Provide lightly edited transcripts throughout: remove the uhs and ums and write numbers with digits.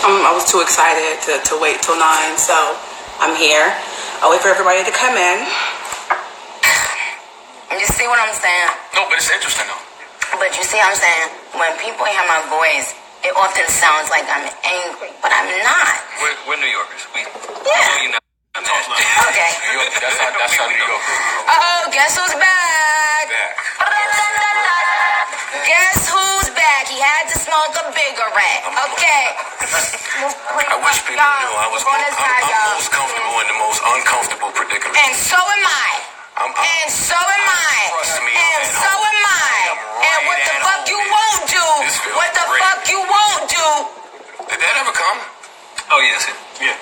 I was too excited to wait till 9, so I'm here. I'll wait for everybody to come in. You see what I'm saying? No, but it's interesting though. But you see what I'm saying? When people hear my voice, it often sounds like I'm angry, but I'm not. We're New Yorkers. Yeah. You know, Okay. New York, that's how New York is. Uh-oh, guess who's back? Guess who's back? He had to smoke a bigger rat. Okay. I wish people knew I was I'm most comfortable in the most uncomfortable predicament. And so am I. And so am I. Trust me. And so am I. And what the fuck you won't do? What the fuck you won't do? Did that ever come? Oh, yes. Yeah.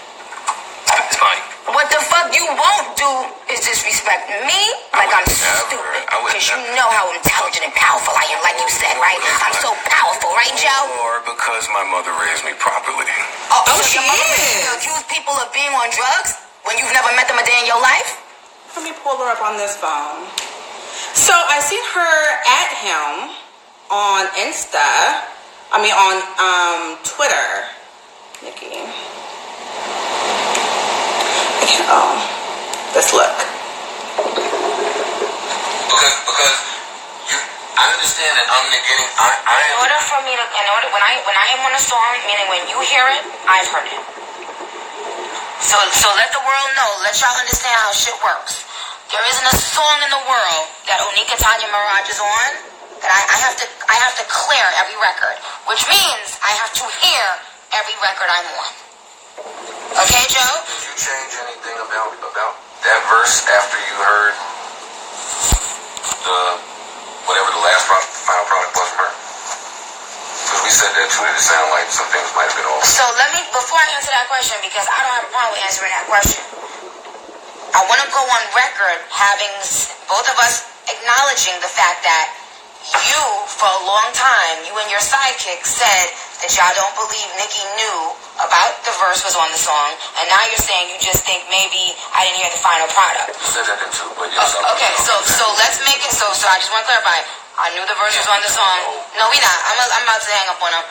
It's fine. What the fuck you won't do is disrespect me like I'm stupid. Because you know how intelligent and powerful I am, like you said, right? I'm so powerful, right, Joe? Or because my mother raised me properly. Oh, so your mother accuse people of being on drugs when you've never met them a day in your life? Let me pull her up on this phone. So I seen her at him on Twitter. Nicki. Oh, let's look. Because I understand that I'm negating. In order for me to, when I am on a song, meaning when you hear it, I've heard it. So let the world know, let y'all understand how shit works. There isn't a song in the world that Nicki Minaj is on that I have to clear every record, which means I have to hear every record I'm on. Okay, Joe? Did you change anything about that verse after you heard whatever the last final product was from her? Because we said that too, it sounded like some things might have been off. So before I answer that question, because I don't have a problem with answering that question, I want to go on record having both of us acknowledging the fact that you, for a long time, you and your sidekick said that y'all don't believe Nicki knew about the verse was on the song, and now you're saying you just think maybe I didn't hear the final product. You said that too, but yes. Okay, so let's make it so I just want to clarify. I knew the verse was on the song. No, we not. I'm about to hang up on him.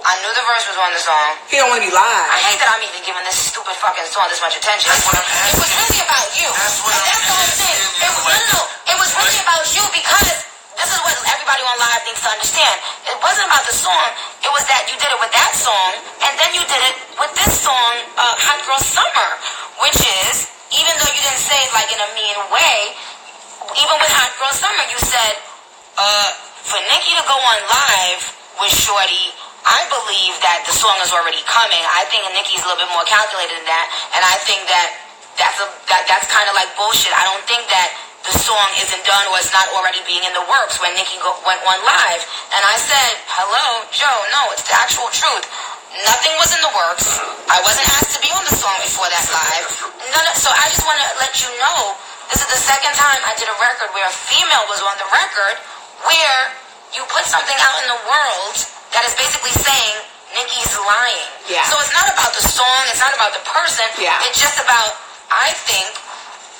I knew the verse was on the song. He don't want to be live. I hate that I'm even giving this stupid fucking song this much attention. It was really about you. That's the whole thing. It was really about you because this is what everybody on live needs to understand. It wasn't about the song. It was that you did it with that song, and then you did it with this song, Hot Girl Summer, which is, even though you didn't say it like in a mean way, even with Hot Girl Summer, you said, for Nicki to go on live with Shorty, I believe that the song is already coming. I think Nicki's a little bit more calculated than that, and I think that's kind of like bullshit. I don't think that the song isn't done or it's not already being in the works when Nicki went on live. And I said, hello, Joe, no, it's the actual truth. Nothing was in the works. I wasn't asked to be on the song before that live. So I just want to let you know, this is the second time I did a record where a female was on the record, where you put something out in the world that is basically saying Nicki's lying. Yeah. So it's not about the song, it's not about the person. Yeah. It's just about, I think,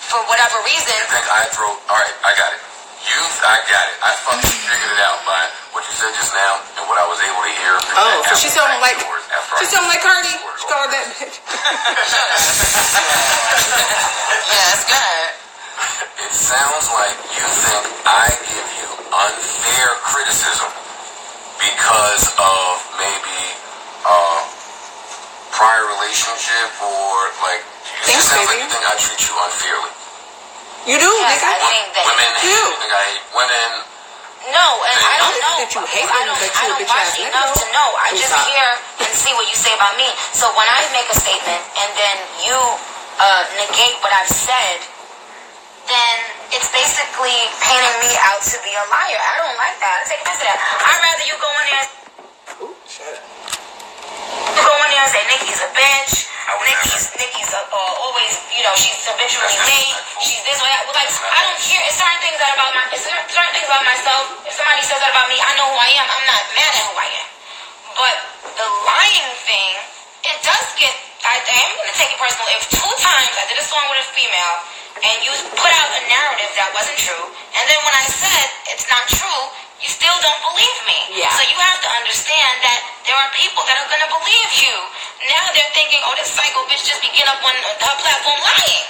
for whatever reason. Alright, I got it. I got it. I fucking figured it out by what you said just now and what I was able to hear. Oh, so she sounded like Cardi. She called that bitch. Yeah, that's good. It sounds like you think I give you unfair criticism because of maybe prior relationship or like it just sounds like you think I treat you unfairly. You do, yes, nigga. I think that women you think I hate women. No, and I don't know. That you hate women, but you a bitch ass nigga. Enough to know. I just hear and see what you say about me. So when I make a statement and then you negate what I've said, then it's basically painting me out to be a liar. I don't like that. Take offense to that. I'd rather you go in there. Ooh, shut up. You go in there and say Nicki's a bitch. Nicki's always, she's habitually late. She's this way. Like, I don't care. It's certain things about myself. If somebody says that about me, I know who I am. I'm not mad at who I am. But the lying thing, it does get. I am going to take it personal. If 2 times I did a song with a female and you put out a narrative that wasn't true, and then when I said it's not true, You still don't believe me. Yeah. So you have to understand that there are people that are going to believe you. Now they're thinking, oh, this psycho bitch just be getting up on her platform lying.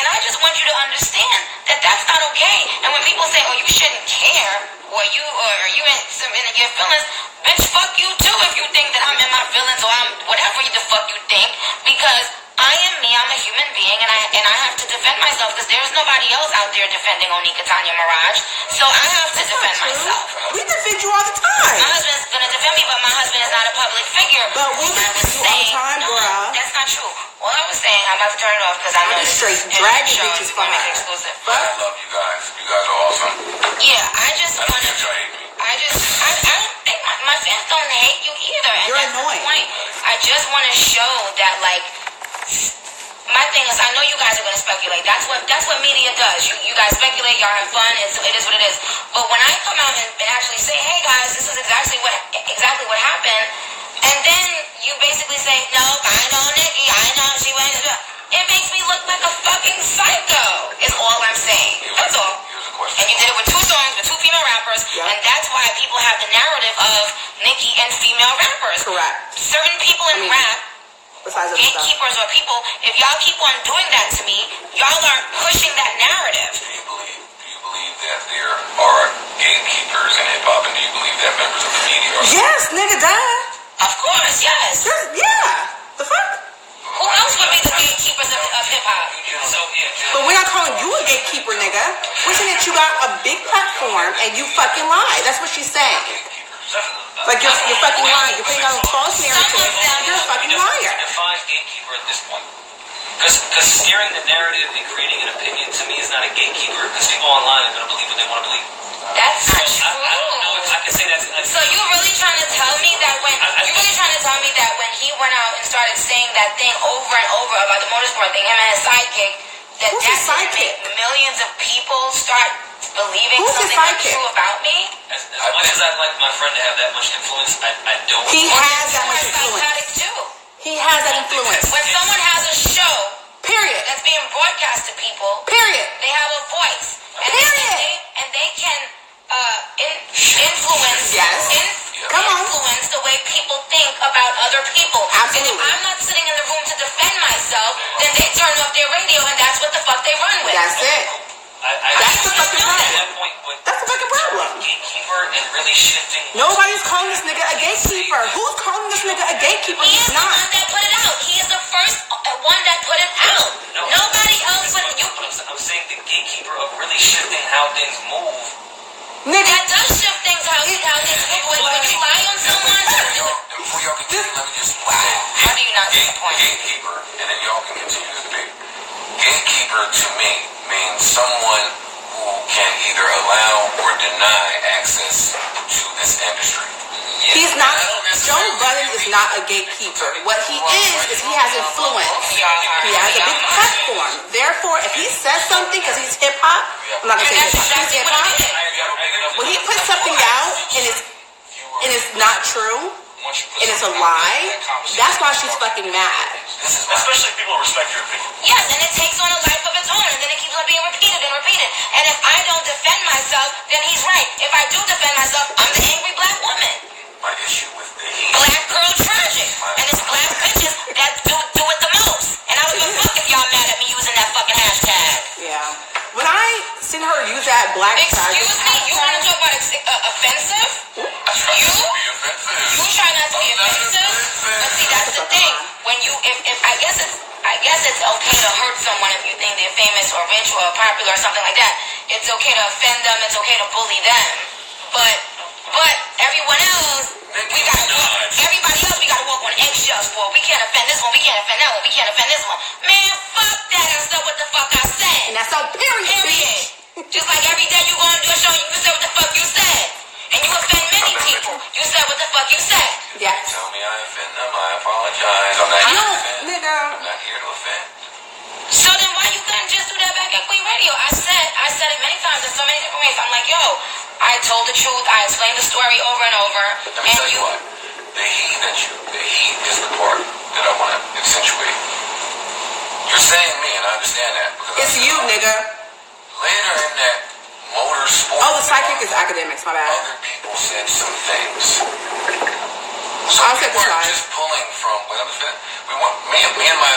And I just want you to understand that that's not okay. And when people say, oh, you shouldn't care, or you in your feelings, bitch, fuck you too if you think that I'm in my feelings or I'm whatever the fuck you think. Because I am me, I'm a human being, and I have to defend myself because there's nobody else out there defending Onika Tanya Mirage. So I have to defend myself. We defend you all the time. My husband's gonna defend me, but my husband is not a public figure. But we I was defend you all the time, no, bruh. that's not true. What I was saying, I'm about to turn it off because I know just this straight is dragging show, bitches it's gonna from make it her. exclusive. I love you guys. You guys are awesome. Yeah, I just I don't wanna. care if y'all hate me. I don't think my fans don't hate you either. And You're that's annoying. the point. I just want to show that, like, my thing is, I know you guys are going to speculate. That's what media does. You guys speculate, y'all have fun, it is what it is. But when I come out and actually say, hey guys, this is exactly what happened, and then you basically say, no, I know Nicki, I know she went, it makes me look like a fucking psycho, is all I'm saying. That's all. Here's a question. And you did it with 2 songs, with 2 female rappers, Yep. and that's why people have the narrative of Nicki and female rappers. Correct. Certain people in rap, Besides other stuff. gatekeepers or people, if y'all keep on doing that to me, y'all are pushing that narrative. Do you believe that there are gatekeepers in hip hop, and do you believe that members of the media are? Yes, nigga, duh. Of course, yes. Yeah. The fuck? Who else would be the gatekeepers of hip hop? But we're not calling you a gatekeeper, nigga. We're saying that you got a big platform and you fucking lie. That's what she's saying. Like you're fucking lying. You're putting out a false narrative. You're a fucking liar. Define gatekeeper at this point. Because steering the narrative and creating an opinion to me is not a gatekeeper. Because people online are going to believe what they want to believe. That's not So true. I don't know if I can say that's. So you really trying to tell me that when he went out and started saying that thing over and over about the motorsport thing, him and his sidekick, Who's his that didn't sidekick? make millions of people start believing Who's his something sidekick? untrue about me? As much as I'd like my friend to have that much influence, I don't. He has that much Psychotic influence. too. He has that influence. When someone has a show Period. that's being broadcast to people, Period. they have a voice, and Period. they can influence. Yes. Come on. Influence the way people think about other people. Absolutely. And if I'm not sitting in the room to defend myself, then they turn off their radio, and that's what the fuck they run with. That's it. That's the fucking problem. That's the fucking problem. Gatekeeper and really shifting. Nobody's calling this nigga a gatekeeper. Who's calling this nigga a gatekeeper? He He's is the not. one that put it out. He is the first one that put it out. Nobody else but you. I'm saying the gatekeeper of really shifting how things move. Nigga. That does shift things how things move. When you lie on someone, Before y'all continue, let me just say, how do you not disappoint? gatekeeper, and then y'all can continue this debate. Gatekeeper to me means someone who can either allow or deny access to this industry. He's not. Joe Budden is not a gatekeeper. What he is he has influence. He has a big platform. Therefore, if he says something, because he's hip hop, I'm not gonna say hip hop. He's hip hop. When he puts something out and it's not true and it's a lie, that's why she's fucking mad. Especially if people respect your opinion. Yes, and it takes on a life of its own, and then it keeps on being repeated and repeated. And if I don't defend myself, then he's right. If I do defend myself, I'm the angry black woman. My issue with the heat. Black girl tragic. And it's black bitches that do it the most. And I don't give a fuck if y'all mad at me using that fucking hashtag. Yeah. When I seen her use that black Excuse me, you want to talk about offensive? You try not to be offensive? But see, that's the thing. When you, if I guess it's okay to hurt someone if you think they're famous or rich or popular or something like that. It's okay to offend them. It's okay to bully them. But everyone else, everybody else we gotta walk on eggshells for. We can't offend this one. We can't offend that one. We can't offend this one. Man, fuck that. I said what the fuck I said. And that's on period. Just like every day you go and do a show, you can say what the fuck you said. And you offend many people. You said what the fuck you said. Yes. Tell me I offend them, I apologize. I'm not here to offend. Nigga. I'm not here to offend. So then why you couldn't just do that back at Queen Radio? I said it many times in so many different ways. I'm like, yo, I told the truth. I explained the story over and over. Let me tell you what. The heat is the part that I want to accentuate. You're saying me, and I understand that. It's you, nigga. Later in that motorsport. Oh, the sidekick is academics, my bad. Other people people said some things. I'll Some set people this weren't aside. just pulling from. Me and my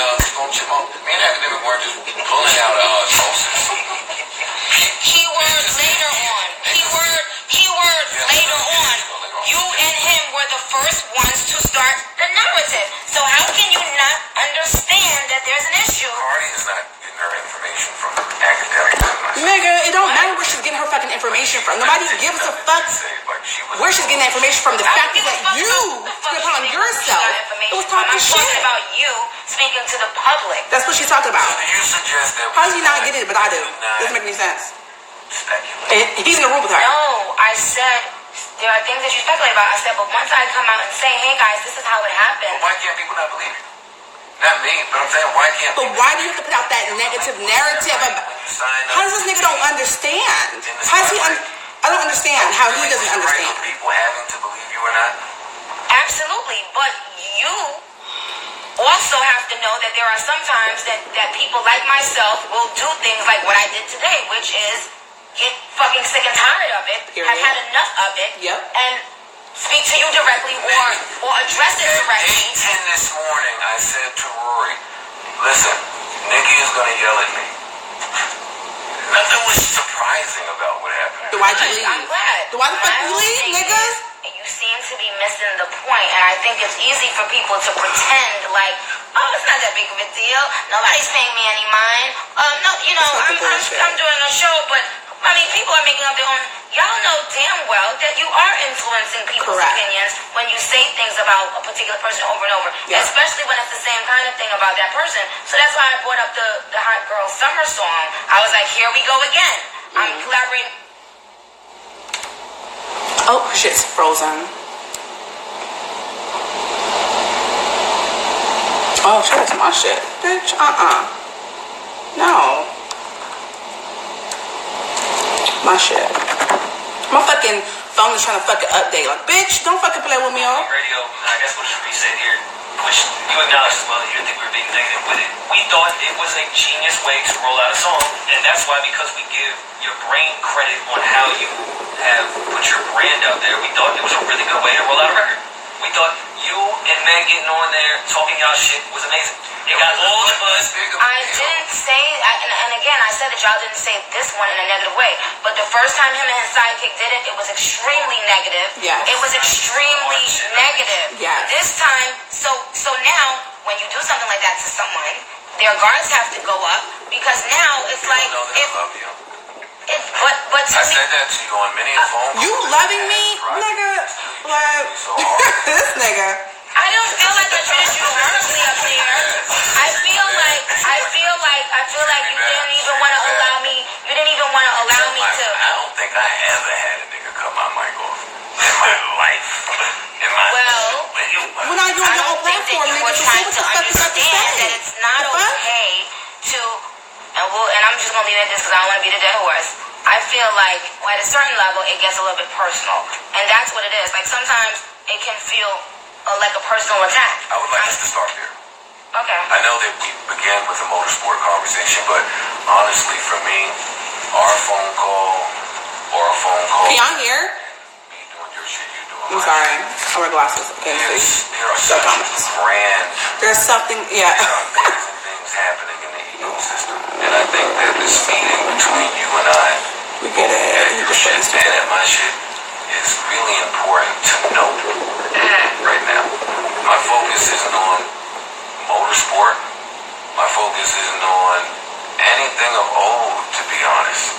chipmunk, me and Academic weren't just pulling out sources. Keyword later on. Keyword later on. You and him were the first ones to start the narrative. So how can you not understand that there's an issue? Cardi is not getting her information from Academic. Nigga, it don't matter where she's getting her fucking information from. Nobody gives a fuck where she's getting that information from. The fact is that you took it upon yourself. It was talking shit. I'm talking about you speaking to the public. That's what she's talking about. Do you suggest that How does he not get it, but I do? Doesn't make any sense. speculate? He's in the room with her. No, I said there are things that you speculate about. I said, but once I come out and say, hey guys, this is how it happened. But why can't people not believe you? Not me, but I'm saying why can't But people? why do you have to put out that negative narrative of, how does this nigga don't understand? How does he I don't understand how he doesn't understand. People having to believe you or not? Absolutely, but you also have to know that there are some times that people like myself will do things like what I did today, which is get fucking sick and tired of it, have had enough of it, and speak to you directly or address it directly. At 8:10 this morning, I said to Rory, listen, Nicki is going to yell at me. Nothing was surprising about what happened. So why'd you leave? I'm glad. So why the fuck you leave, niggas? You seem to be missing the point, and I think it's easy for people to pretend like, oh, it's not that big of a deal. Nobody's paying me any mind. No, you know, I'm doing a show, but I mean, people are making up their own. Y'all know damn well that you are influencing people's opinions when you say things about a particular person over and over, especially when it's the same kind of thing about that person. So that's why I brought up the Hot Girl Summer song. I was like, here we go again. I'm collaborating. Oh, shit's frozen. Oh, shit, that's my shit. Bitch, No. My shit. My fucking phone is trying to fucking update. Like, bitch, don't fucking play with me, oh. Radio, I guess what should be said here, which you acknowledged as well, that you didn't think we were being negative with it. We thought it was a genius way to roll out a song, and that's why, because we give your brain credit on how you have put your brand out there, we thought it was a really good way to roll out a record. We thought you and Meg getting on there, talking y'all shit was amazing. It got all the buzz. I didn't say, and again, I said that y'all didn't say this one in a negative way, but the first time him and his sidekick did it, it was extremely negative. Yes. It was extremely negative. Yes. This time, so now, when you do something like that to someone, their guards have to go up, because now it's like, but I said that to you on many a phone call. You loving me, nigga? Like, this nigga. I don't feel like I treated you horribly up there. I feel like you didn't even want to allow me. You didn't even want to allow me to. I don't think I ever had a nigga cut my mic off in my life. When I do on your own platform, nigga, were so trying what to the fuck is up to understand say? that it's not okay to, and I'm just gonna leave it at this because I don't want to beat a dead horse. I feel like at a certain level it gets a little bit personal, and that's what it is. Like sometimes it can feel like a personal attack. I would like us to start there. Okay. I know that we began with a motorsport conversation, but honestly, for me, our phone call. Can y'all hear? Me doing your shit, you doing I'm my sorry. shit. I wear glasses. Okay, see. There are such grand. There's something, There are amazing things happening in the ecosystem, and I think that this meeting between you and I, We get it. at your shit and at my shit, is really important to note right now. My focus isn't on motorsport. My focus isn't on anything of old, to be honest.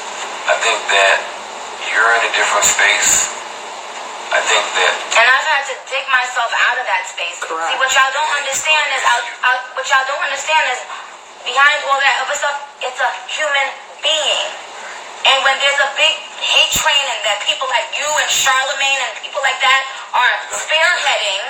I think that you're in a different space. I think that... And I've had to dig myself out of that space. Correct. See, what y'all don't understand is behind all that other stuff, it's a human being. And when there's a big hate train and that people like you and Charlemagne and people like that are spearheading,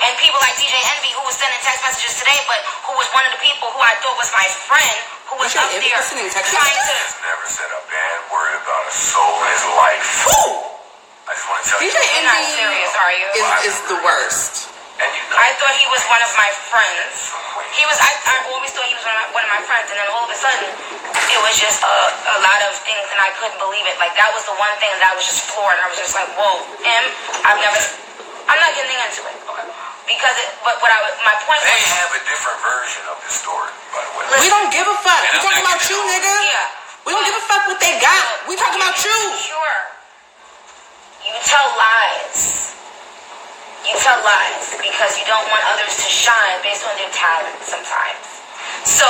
and people like DJ Envy, who was sending text messages today, but who was one of the people who I thought was my friend, who was up there trying to... He's never said a bad word about a soul in his life. I just want to tell you. DJ You're not serious, are you? Is the worst. And you know, I thought he was one of my friends. I always thought he was one of my friends, and then all of a sudden, it was just a lot of things, and I couldn't believe it. Like, that was the one thing that I was just floored. I was just like, whoa, him? I'm not getting into it. Because my point was... They have a different version of the story, by the way. We don't give a fuck. We talking about you, nigga. Yeah. We don't give a fuck what they got. We talking about you. Sure. You tell lies. You tell lies because you don't want others to shine based on their talent sometimes. So,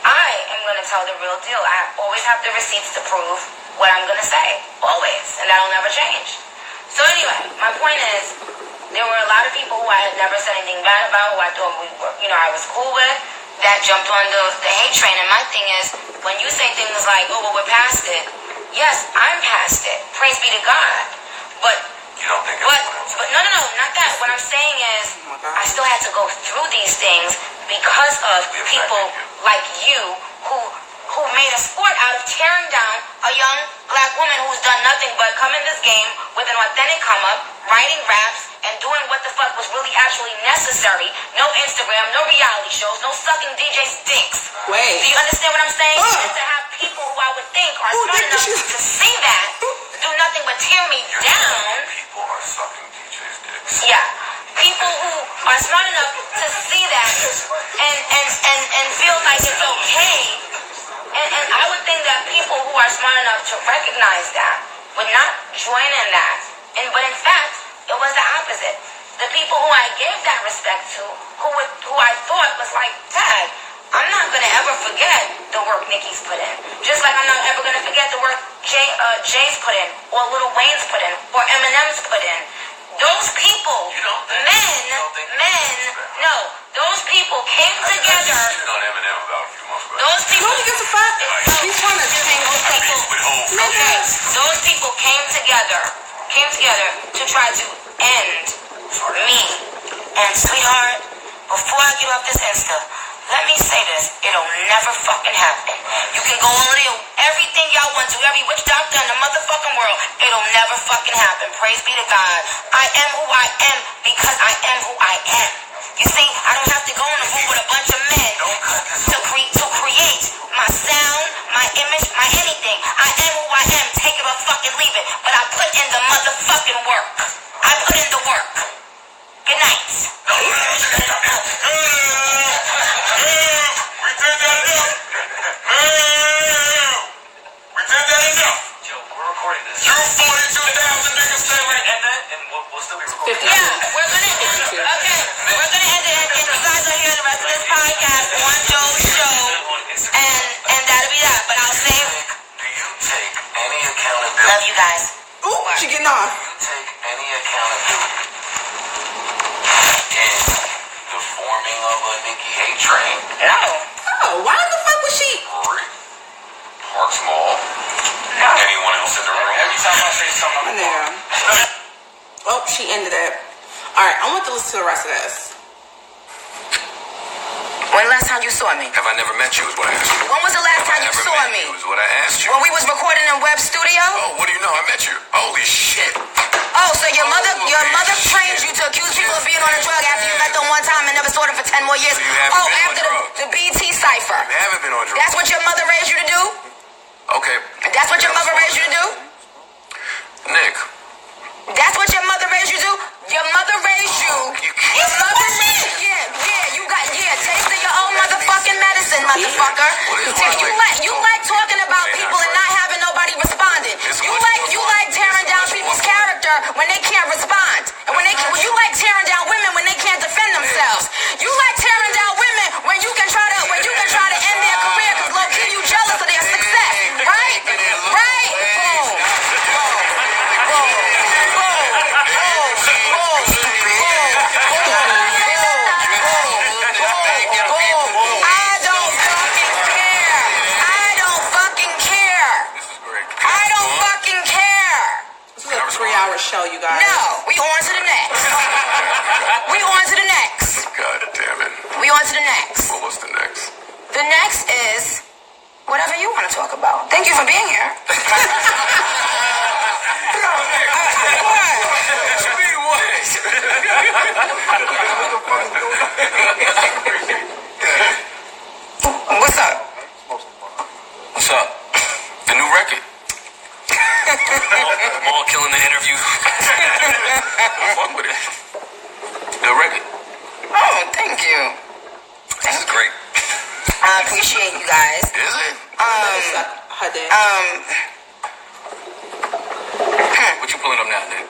I am going to tell the real deal. I always have the receipts to prove what I'm going to say. Always. And that'll never change. So anyway, my point is, there were a lot of people who I had never said anything bad about, who I thought I was cool with, that jumped on the hate train. And my thing is, when you say things like, oh, well, we're past it. Yes, I'm past it. Praise be to God. But you don't think but no, not that. What I'm saying is, I still had to go through these things because of people like you who made a sport out of tearing down a young black woman who's done nothing but come in this game with an authentic come up, writing raps, and doing what the fuck was really actually necessary. No Instagram, no reality shows, no sucking DJ stinks. Wait. Do you understand what I'm saying? And to have people who I would think are smart enough to see that, do nothing but tear me down. People are sucking DJ's dicks. Yeah. People who are smart enough to see that and feel like it's okay. And I would think that people who are smart enough to recognize that would not join in that. But in fact, it was the opposite. The people who I gave that respect to, who I thought was like, Dad, I'm not going to ever forget the work Nicki's put in. Just like I'm not ever going to forget the work Jay's put in, or Lil Wayne's put in, or Eminem's put in. Those people, those people came together. On Eminem about a few months ago. Those people, Who gives a fuck? He's trying to sing. those people came together to try to end me. And sweetheart, before I get off this Insta, let me say this, it'll never fucking happen. You can go on everything y'all want to, every witch doctor in the motherfucking world, it'll never fucking happen. Praise be to God. I am who I am because I am who I am. You see, I don't have to go in the room with a bunch of men to create my sound, my image, my anything. I am who I am, take it or fucking leave it. But I put in the motherfucking work. I put in the work. Good night. We'll still be recording. Yeah, we're gonna end it. Okay, we're gonna end it. And you guys will hear the rest of this podcast on Joe's show, and that'll be that. But I'll say, do you take any accountability? love you guys. Ooh, she getting off. Do you take any accountability in the forming of a Nicki hate train? No. Oh, why the fuck was she? Parks Mall. No. Anyone else in the room? Every time I say something, Nigga. Oh, she ended it. Alright, I want to listen to the rest of this. When the last time you saw me? Have I never met you is what I asked you. When was the last time you saw me? Is what I asked you. When we was recording in Web Studio? Oh, what do you know? I met you. Holy shit. Oh, so your mother trained you to accuse people of being on a drug after you met them one time and never saw them for 10 more years? So you haven't been on after drugs. the BT cipher. You haven't been on drugs. That's what your mother raised you to do? Okay. That's what your mother raised you to do? Nick. That's what your mother raised you to do? Your mother raised you. Your mother raised you. Yeah, taste of your own motherfucking medicine, motherfucker. You like talking about people and not having nobody responding. You like tearing down people's character when they can't respond. And when you like tearing down women when they can't defend themselves. You like tearing down women when you can try to end their career because low key you jealous of their success. Right? Right? Show you guys. No, we on to the next. God damn it. We on to the next. What was the next? The next is whatever you want to talk about. Thank you for being here. What? good record. Oh, thank you. This is great. I appreciate you guys. Is it? Her dick. What you pulling up now, Nick?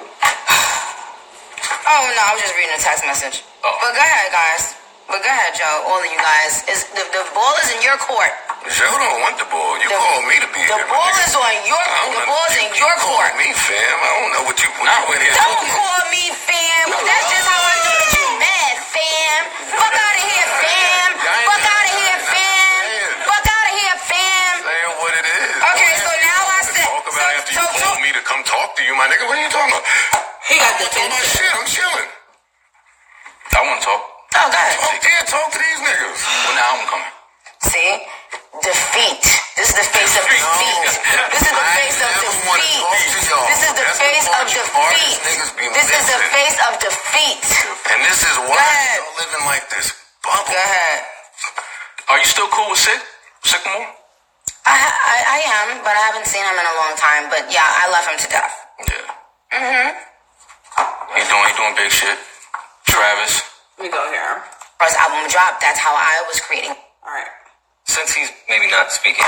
Oh no, I was just reading a text message. Oh. But go ahead, guys. But go ahead, Joe. All of you guys. The ball is in your court. Joe don't want the ball. You called me to be here. The ball is on your. The ball's in your court. Me, fam. I don't know what you put out in here. Don't call me fam. That's just how I know that you mad, fam. Fuck out of here, fam. Fuck out of here, fam. Fuck out of here, fam. Saying what it is. Okay, so now I said. Talk about after you called me to come talk to you, my nigga. What are you talking about? He got the talking about shit. I'm chilling. I want to talk. Oh, go ahead. Talk to these niggas. When the album coming? See? Defeat. This is the face of defeat. This is the face of defeat. This is the face of defeat. This is the face of defeat. And this is why you're living like this. Go ahead. Are you still cool with Sycamore? I am, but I haven't seen him in a long time. But yeah, I love him to death. Yeah. He doing big shit. Travis. Let me go here. First album dropped. That's how I was creating. All right. Since he's maybe not speaking,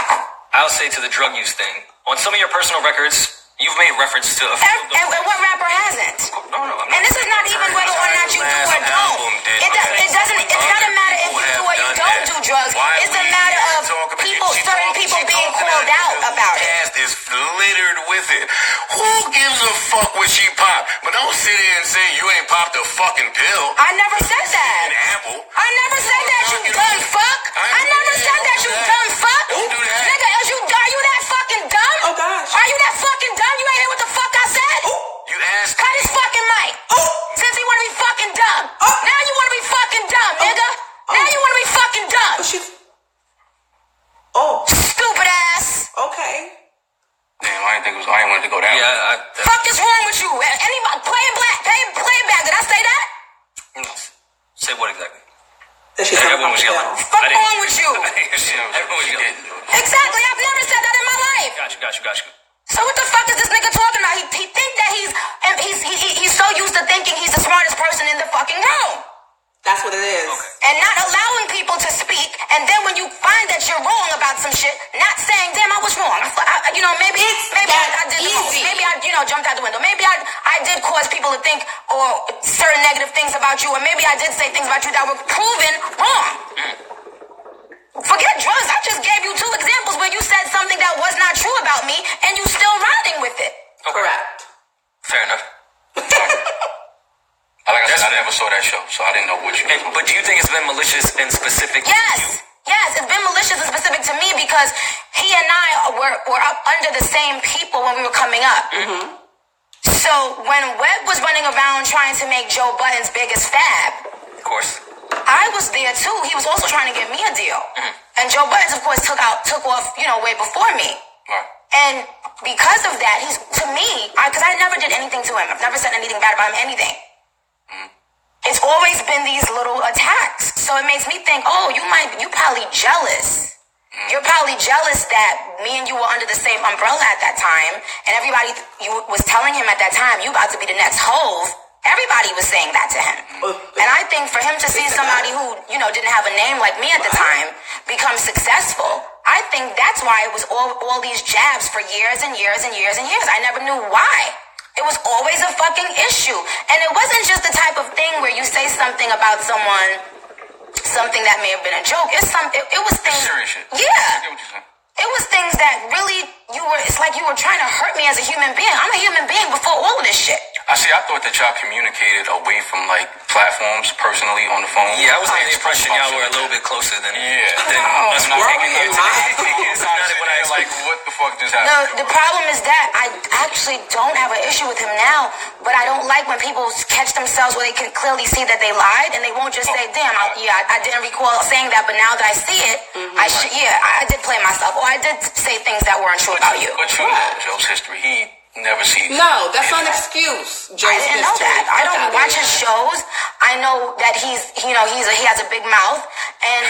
I'll say to the drug use thing, on some of your personal records, you've made reference to a few of And what rapper hasn't? No, I'm not. And this is not even whether or not you do or don't. It doesn't. It's not a matter if you do or you don't do drugs. It's a matter of certain people being called out about it. Is littered with it. Who gives a fuck what she popped? But don't sit here and say you ain't popped a fucking pill. I never said that. An apple. I never said that, you dumb fuck. I never said that, you dumb fuck. Don't do that. Nigga, are you that fucking dumb? Oh, gosh. Are you that fucking dumb? You ain't hear what the fuck I said? You asked. Cut his fucking mic. Since he wanna be fucking dumb. Now you wanna be fucking dumb, nigga. Now you wanna be fucking dumb. Stupid ass. Okay. Damn, I didn't want it to go down. Yeah, Fuck is wrong with you? Anybody playing back? Did I say that? say what exactly? Everyone was yelling. Fuck wrong with you? Everyone was yelling. Exactly. I've never said that in my life. Got you. So what the fuck is this nigga talking about? He think that he's so used to thinking he's the smartest person in the fucking room. That's what it is. And not allowing people to speak, and then when you find that you're wrong about some shit, not saying, damn, I was wrong. Maybe I did the most. Maybe I jumped out the window. Maybe I did cause people to think or certain negative things about you, or maybe I did say things about you that were proven wrong. Forget drugs. I just gave you 2 examples where you said something that was not true about me, and you still riding with it. Correct. Fair enough. Like I said, I never saw that show, so I didn't know what you meant. But do you think it's been malicious and specific to you? Yes, it's been malicious and specific to me because he and I were up under the same people when we were coming up. Mm-hmm. So when Webb was running around trying to make Joe Budden's biggest fab, Of course. I was there too. He was also trying to get me a deal. Mm-hmm. And Joe Budden's, of course, took off, way before me. Right. And because of that, he's, to me, because I never did anything to him. I've never said anything bad about him, anything. It's always been these little attacks. So it makes me think, you probably jealous. You're probably jealous that me and you were under the same umbrella at that time. And everybody was telling him at that time, you about to be the next Hove. Everybody was saying that to him. And I think for him to see somebody who, didn't have a name like me at the time become successful, I think that's why it was all these jabs for years and years and years and years. I never knew why. It was always a fucking issue. And it wasn't just the type of thing where you say something about someone, something that may have been a joke. It was things. Serious shit. Yeah. I get what you're saying. It was things that really it's like you were trying to hurt me as a human being. I'm a human being before all of this shit. I thought that y'all communicated away from platforms personally on the phone. Yeah, I was under the impression y'all were a little bit closer than us not taking it. It's not what I was like. What the fuck just happened? No, the problem is that I actually don't have an issue with him now, but I don't like when people catch themselves where they can clearly see that they lied and they won't just say, damn, I didn't recall saying that, but now that I see it, I did play myself, or I did say things that weren't true about you. But you know Joe's history. He never sees. No, that's not an excuse. I didn't know that. I don't watch his shows. I know that he has a big mouth, and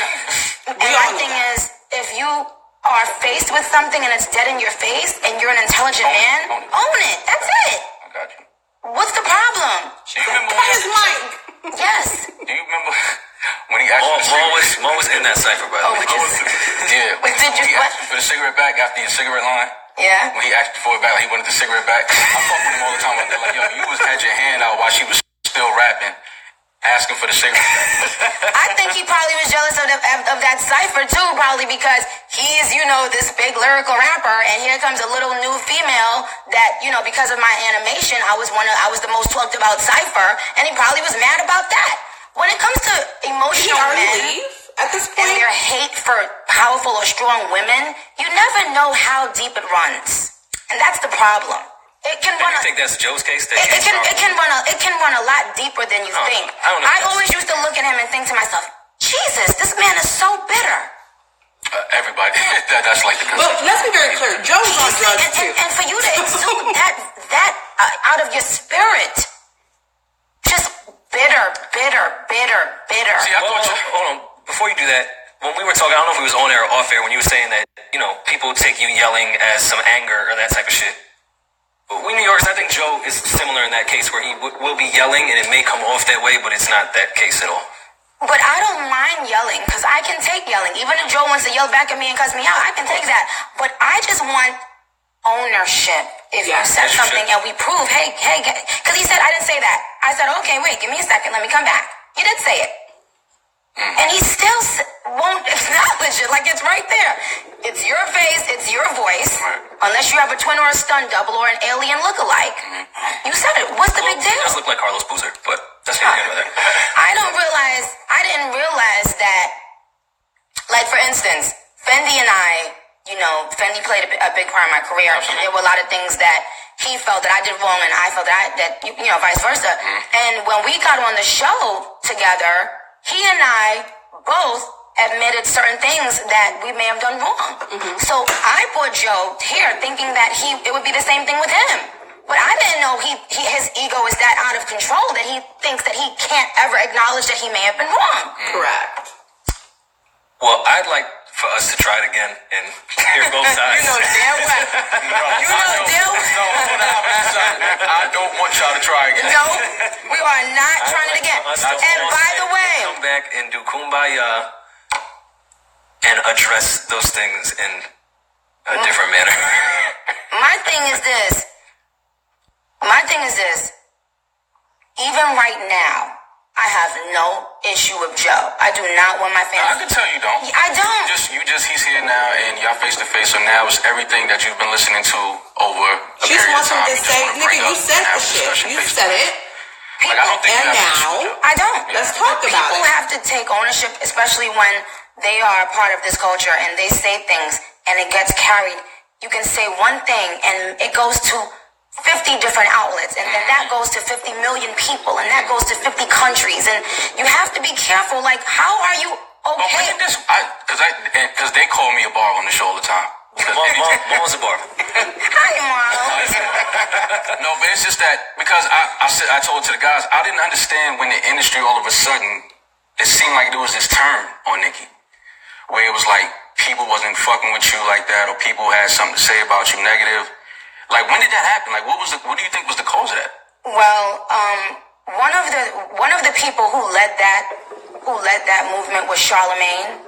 my thing is, if you are faced with something and it's dead in your face, and you're an intelligent man, own it. That's it. I got you. What's the problem? You remember Cut his mic. Yes. Do you remember when he asked for the cigarette? Maul was in that cipher, by the way. Yeah. Wait, did you He what? asked for the cigarette back after your cigarette line. Yeah. When he asked for it back, like he wanted the cigarette back. I fuck with him all the time. Like, yo, you had your hand out while she was still rapping, asking for the cigarette back. I think he probably was jealous of that cipher too, probably because he's, this big lyrical rapper, and here comes a little new female that, because of my animation, I was the most talked about cipher, and he probably was mad about that. When it comes to emotional men at this and point, their hate for powerful or strong women, you never know how deep it runs, and that's the problem. It can run. You think that's Joe's case? It can run a lot deeper than you think. I always used to look at him and think to myself, Jesus, this man is so bitter. Everybody, that's like the concept. But let's be very clear. Joe's on drugs too. And for you to exude that out of your spirit, just bitter. See, I thought hold on. Before you do that, when we were talking, I don't know if it was on air or off air, when you were saying that, people take you yelling as some anger or that type of shit. We New Yorkers, I think Joe is similar in that case where he will be yelling and it may come off that way, but it's not that case at all. But I don't mind yelling because I can take yelling. Even if Joe wants to yell back at me and cuss me out, I can take that. But I just want ownership. If you said something and we prove, hey, because he said, I didn't say that. I said, okay, wait, give me a second. Let me come back. He did say it. And he still won't acknowledge it. Like, it's right there. It's your face. It's your voice. Unless you have a twin or a stunt double or an alien lookalike. You said it. What's the big deal? He does look like Carlos Boozer, but that's not good with it. I didn't realize that, like, for instance, Fendi and I, Fendi played a big part in my career. And there were a lot of things that he felt that I did wrong and I felt that vice versa. And when we got on the show together, he and I both admitted certain things that we may have done wrong. So I brought Joe here thinking that it would be the same thing with him. But I didn't know his ego is that out of control that he thinks that he can't ever acknowledge that he may have been wrong. Correct. Well, I'd like for us to try it again and hear both sides. You know damn well. I don't want y'all to try again. No, we are not trying it again. And by the way, come back and do Kumbaya and address those things in a different manner. My thing is this. Even right now, I have no issue with Joe. I do not want my family. I can tell you don't. I don't. He's here now, and y'all face to face. So now it's everything that you've been listening to over a She just period of wants him time. to say, nigga, you said the shit. You said it. Like, I don't think And you have an issue with now, Joe. I don't. Let's talk about People it. have to take ownership, especially when they are a part of this culture and they say things and it gets carried. You can say one thing and it goes to 50 different outlets, and then that goes to 50 million people, and that goes to 50 countries, and you have to be careful. Like, how are you okay? Because they call me a bar on the show all the time. Maul's a bar. Hi, Mom. No, but it's just that because I told to the guys, I didn't understand when the industry all of a sudden, it seemed like there was this turn on Nicki, where it was like people wasn't fucking with you like that, or people had something to say about you negative. Like, when did that happen? Like, what do you think was the cause of that? Well, one of the people who led that movement was Charlemagne.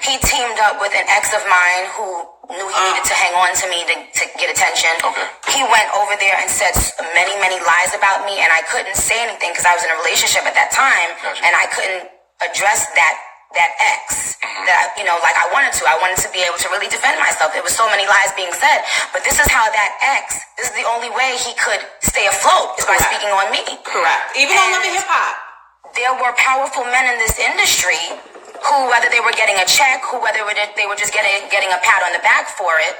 He teamed up with an ex of mine who knew he needed to hang on to me to get attention. Okay. He went over there and said many lies about me, and I couldn't say anything because I was in a relationship at that time, Gotcha. and I couldn't address that ex that like I wanted to. I wanted to be able to really defend myself. There was so many lies being said, but this is how this is the only way he could stay afloat is by speaking on me. Correct. Even on Love and Hip Hop. There were powerful men in this industry who, whether they were getting a check, whether they were just getting a pat on the back for it,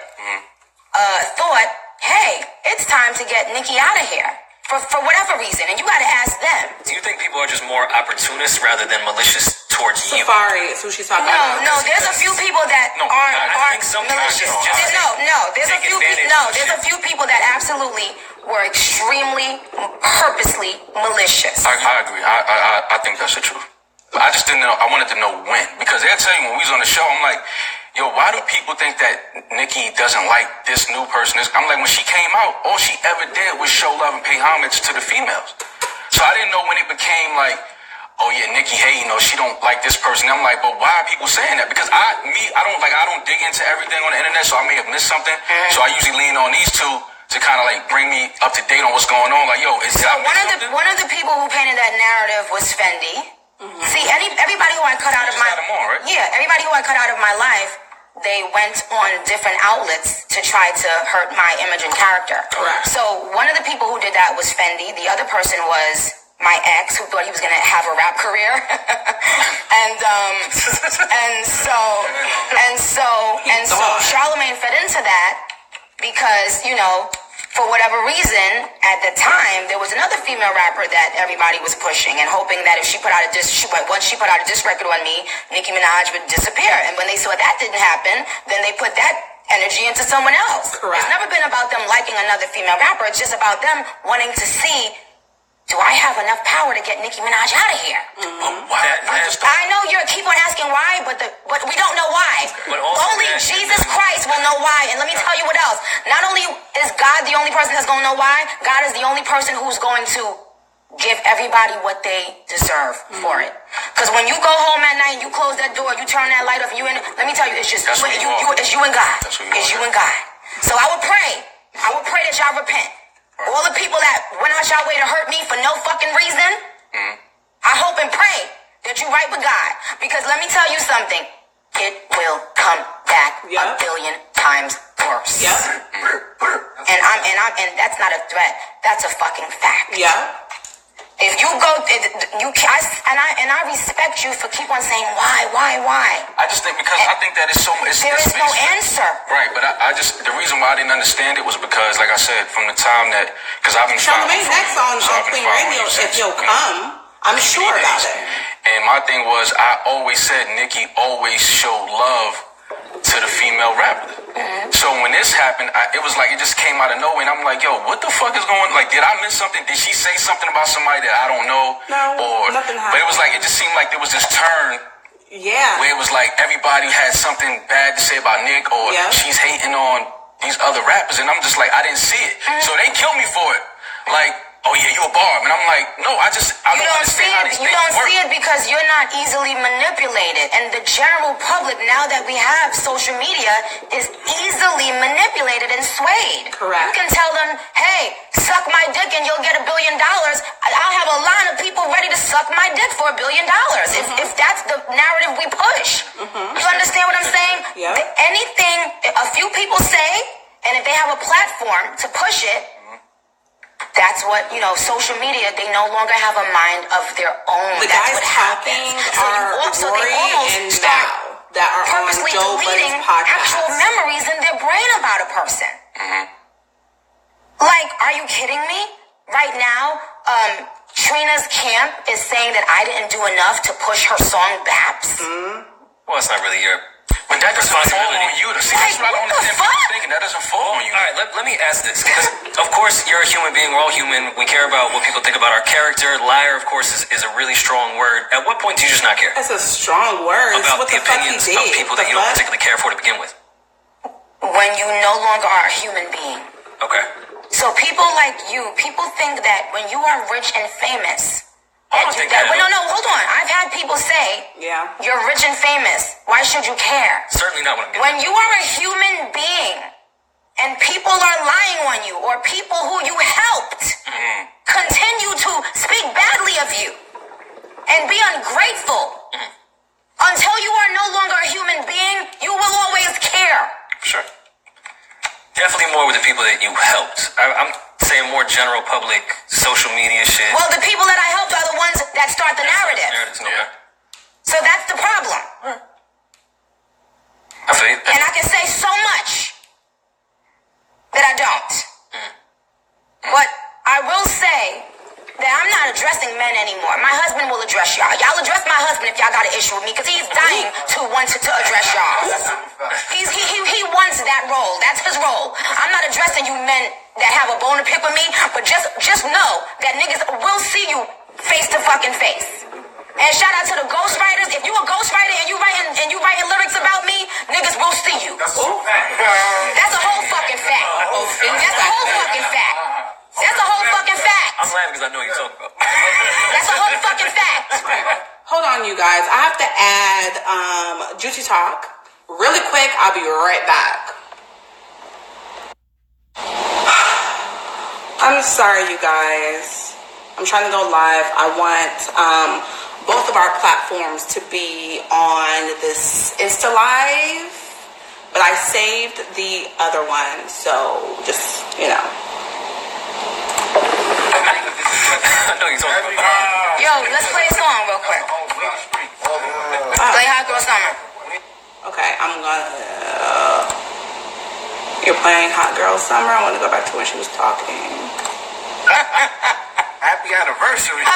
thought, hey, it's time to get Nicki out of here. For whatever reason, and you got to ask them. Do you think people are just more opportunists rather than malicious towards you? Safari is who she's talking about. No, there's a few people that I think some malicious. There's a few people that absolutely were extremely, purposely malicious. I agree. I think that's the truth. But I just didn't know. I wanted to know when, because they'll tell you when we was on the show. I'm like, yo, why do people think that Nicki doesn't like this new person? I'm like, when she came out, all she ever did was show love and pay homage to the females. So I didn't know when it became like, oh yeah, Nicki hating, she don't like this person. I'm like, but why are people saying that? Because I don't dig into everything on the internet, so I may have missed something. So I usually lean on these two to kind of like bring me up to date on what's going on. Like, one of the people who painted that narrative was Fendi. See, everybody who I cut out of my everybody who I cut out of my life, they went on different outlets to try to hurt my image and character. Correct. So one of the people who did that was Fendi. The other person was my ex, who thought he was gonna have a rap career, and so Charlamagne fed into that because for whatever reason at the time there was another female rapper that everybody was pushing and hoping that if she put out a diss, once she put out a diss record on me, Nicki Minaj would disappear. And when they saw that didn't happen, then they put that energy into someone else. Correct. It's never been about them liking another female rapper. It's just about them wanting to see, do I have enough power to get Nicki Minaj out of here? I know you keep on asking why, but we don't know why. Only Jesus Christ will know why. And let me tell you what else. Not only is God the only person that's going to know why, God is the only person who's going to give everybody what they deserve for it. Because when you go home at night and you close that door, you turn that light off, let me tell you, it's just it's you and God. It's you and God. So I would pray that y'all repent. All the people that went out y'all way to hurt me for no fucking reason, I hope and pray that you right with God. Because let me tell you something, it will come back a billion times worse. And that's not a threat. That's a fucking fact. If you go, I respect you for keep on saying why. I just think because I think that there is no answer. Right, but the reason why I didn't understand it was because, like I said, from the time that, because I've been Charlamagne next on Clean Radio, if you'll come, I'm sure about it. And my thing was, I always said Nicki always showed love to the female rapper. So when this happened, it was like it just came out of nowhere, and I'm like, yo, what the fuck is going on? Like, did I miss something? Did she say something about somebody that I don't know? No, nothing happened. But it was like, it just seemed like there was this turn where it was like everybody had something bad to say about Nick, or she's hating on these other rappers, and I'm just like, I didn't see it. So they killed me for it. Like, oh yeah, you a barb. And I'm like, no, I don't understand how these things work. You don't see it because you're not easily manipulated. And the general public, now that we have social media, is easily manipulated and swayed. Correct. You can tell them, hey, suck my dick and you'll get $1 billion. I'll have a line of people ready to suck my dick for $1 billion. If that's the narrative we push. You understand what I'm saying? Anything a few people say, and if they have a platform to push it, that's what, social media, they no longer have a mind of their own. The That's guys what happens. talking are Rory and Mal that are on purposely Joe deleting Budden's podcast. actual memories in their brain about a person. Like, are you kidding me? Right now, Trina's camp is saying that I didn't do enough to push her song Baps. Well, it's not really your But that doesn't fall on you. See, that's what I don't understand people thinking. That doesn't fall on you. All right, let me ask this. Because, of course, you're a human being. We're all human. We care about what people think about our character. Liar, of course, is a really strong word. At what point do you just not care? That's a strong word. About what the opinions of people that you don't particularly care for to begin with. When you no longer are a human being. Okay. So people like you, people think that when you are rich and famous, I don't think that. no, hold on. I've had people say, you're rich and famous. Why should you care? Certainly not what I'm getting. When you are a human being and people are lying on you, or people who you helped continue to speak badly of you and be ungrateful, until you are no longer a human being, you will always care. Sure. Definitely more with the people that you helped. I'm saying more general public, social media shit. Well, the people that I helped are the ones that start the narrative. So that's the problem. I feel you. And I can say so much that I don't. But I will say that I'm not addressing men anymore. My husband will address y'all. Y'all address my husband if y'all got an issue with me, because he's dying to want to address y'all. He wants that role. That's his role. I'm not addressing you men that have a bone to pick with me, but just know that niggas will see you face to fucking face. And shout out to the ghostwriters. If you a ghostwriter and you writing lyrics about me, niggas will see you. That's a whole fucking fact. That's a whole fucking fact. That's a whole fucking fact. I'm laughing because I know what you're talking about. you guys. I have to add Juicy Talk really quick. I'll be right back. I'm sorry, you guys. I'm trying to go live. I want both of our platforms to be on this InstaLIVE, but I saved the other one, so just, you know. Yo, let's play a song real quick. Play Hot Girl Summer. Okay, I'm gonna... You're playing Hot Girl Summer. I want to go back to when she was talking. Happy anniversary.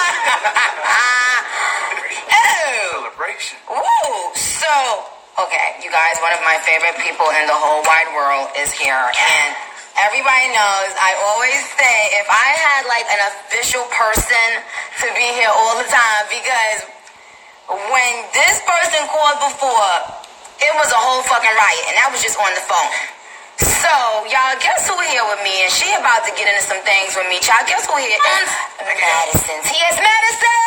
Celebration. Ooh, so, okay, you guys, one of my favorite people in the whole wide world is here. And everybody knows I always say if I had like an official person to be here all the time, because when this person called before, it was a whole fucking riot, and that was just on the phone. So, y'all, guess who here with me? And she about to get into some things with me. Y'all, guess who here? Madison. T.S. Madison!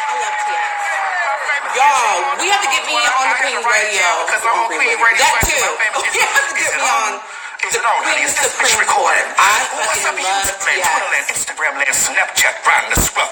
I love T.S. Y'all, we have to get me on the Queen Radio. Because I'm on Queen Radio. That too. We have to get me on the Queen Supreme Court. I fucking love T.S. Instagram, Snapchat, Grindr, Scruff.